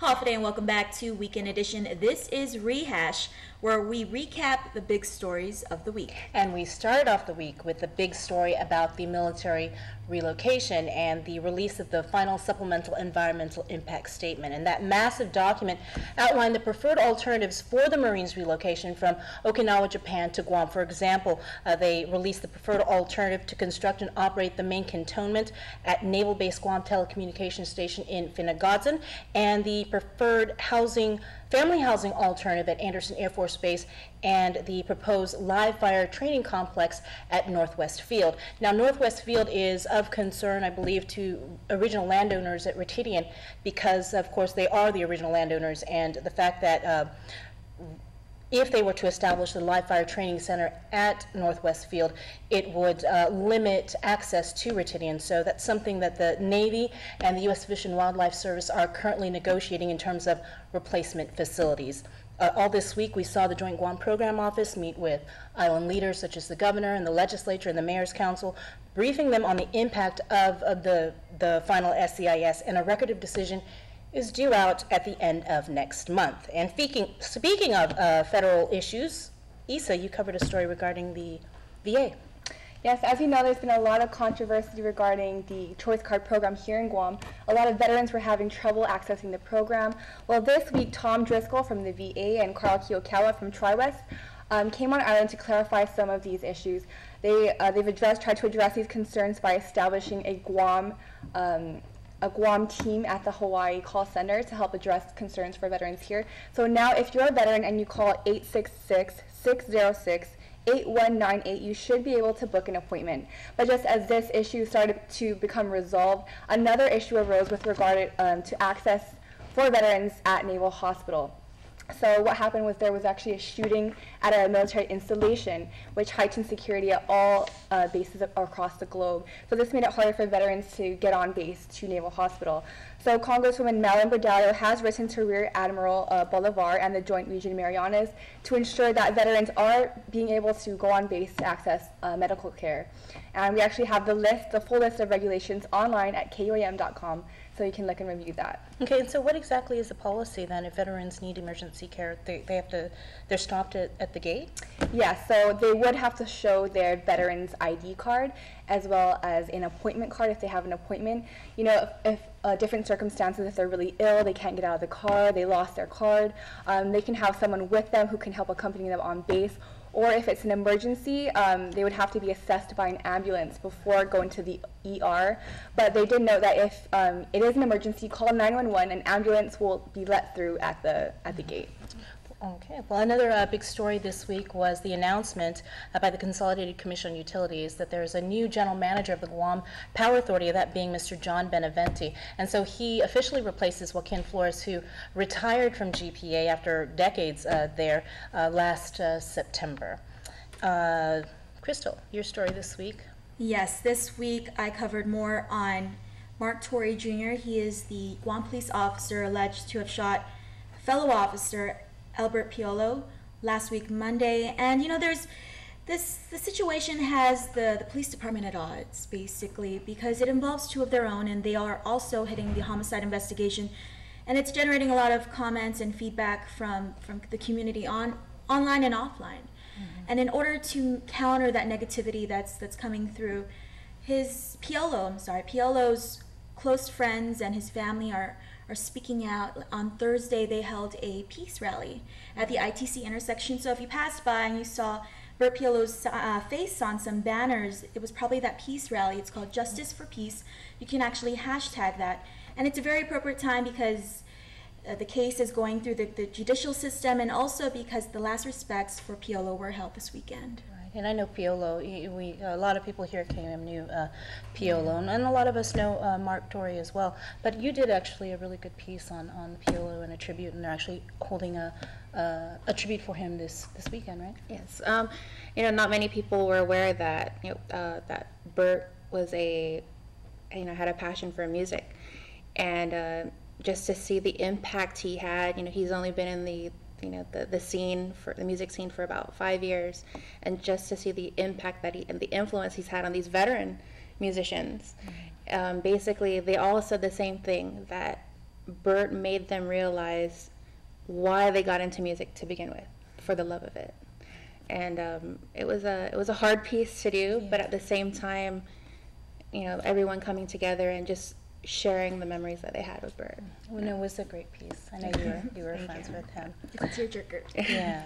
Hafa and welcome back to Weekend Edition. This is Rehash, where we recap the big stories of the week. And we started off the week with the big story about the military relocation and the release of the final supplemental environmental impact statement. And that massive document outlined the preferred alternatives for the Marines' relocation from Okinawa, Japan to Guam. For example, they released the preferred alternative to construct and operate the main cantonment at Naval Base Guam Telecommunications Station in Finagadzan, and the preferred family housing alternative at Anderson Air Force Base, and the proposed live fire training complex at Northwest Field. Now, Northwest Field is of concern, I believe, to original landowners at Retidian because, of course, they are the original landowners, and the fact that if they were to establish the live fire training center at Northwest Field, it would limit access to Retidian. So that's something that the Navy and the U.S. Fish and Wildlife Service are currently negotiating in terms of replacement facilities. All this week, we saw the Joint Guam Program Office meet with island leaders such as the governor and the legislature and the mayor's council, briefing them on the impact of the final SCIS, and a record of decision is due out at the end of next month. And speaking of federal issues, Issa, you covered a story regarding the VA. Yes, as you know, there's been a lot of controversy regarding the Choice Card program here in Guam. A lot of veterans were having trouble accessing the program. Well, this week, Tom Driscoll from the VA and Carl Kiyokawa from TriWest came on island to clarify some of these issues. They've tried to address these concerns by establishing a Guam team at the Hawaii call center to help address concerns for veterans here. So now if you're a veteran and you call 866-606-8198, you should be able to book an appointment. But just as this issue started to become resolved, another issue arose with regard to access for veterans at Naval Hospital. So what happened was there was actually a shooting at a military installation, which heightened security at all bases across the globe. So this made it harder for veterans to get on base to Naval Hospital. So Congresswoman Malin Bradallo has written to Rear Admiral Bolivar and the Joint Legion Marianas to ensure that veterans are being able to go on base to access medical care. And we actually have the full list of regulations online at KUAM.com, so you can look and review that. Okay, and so what exactly is the policy then if veterans need emergency care? They're stopped at the gate? Yes, so they would have to show their veteran's ID card as well as an appointment card if they have an appointment. You know, if different circumstances, if they're really ill, they can't get out of the car, they lost their card, they can have someone with them who can help accompany them on base. Or if it's an emergency, they would have to be assessed by an ambulance before going to the ER. But they did note that if it is an emergency, call 911, an ambulance will be let through at the gate. Okay, well, another big story this week was the announcement by the Consolidated Commission on Utilities that there's a new general manager of the Guam Power Authority, that being Mr. John Benavente. And so he officially replaces Joaquin Flores, who retired from GPA after decades there last September. Crystal, your story this week. Yes, this week I covered more on Mark Torrey Jr. He is the Guam police officer alleged to have shot fellow officer Albert Piolo last week Monday. And you know, the situation has the police department at odds, basically, because it involves two of their own, and they are also heading the homicide investigation, and it's generating a lot of comments and feedback from the community online and offline. And in order to counter that negativity that's coming through, Piolo's close friends and his family are speaking out. On Thursday, they held a peace rally at the ITC intersection. So if you passed by and you saw Bert Piolo's face on some banners, it was probably that peace rally. It's called Justice for Peace. You can actually hashtag that. And it's a very appropriate time because the case is going through the judicial system, and also because the last respects for Piolo were held this weekend. And I know Piolo. A lot of people here at KUAM knew Piolo, and a lot of us know Mark Torrey as well. But you did actually a really good piece on Piolo and a tribute, and they're actually holding a tribute for him this weekend, right? Yes. You know, not many people were aware that that Bert was had a passion for music, and just to see the impact he had. You know, he's only been in the scene, for the music scene, for about 5 years, and just to see the impact that and the influence he's had on these veteran musicians. Basically, they all said the same thing, that Bert made them realize why they got into music to begin with, for the love of it. And it was a hard piece to do, but at the same time, everyone coming together and just sharing the memories that they had with Bert. Well, no, it was a great piece. I know you were friends with him. It's a tearjerker. Yeah.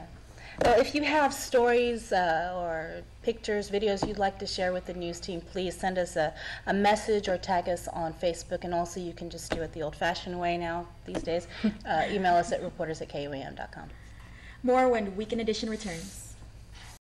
Well, if you have stories or pictures, videos you'd like to share with the news team, please send us a message or tag us on Facebook. And also you can just do it the old-fashioned way now these days. Email us at reporters@kuam.com. More when Weekend Edition returns.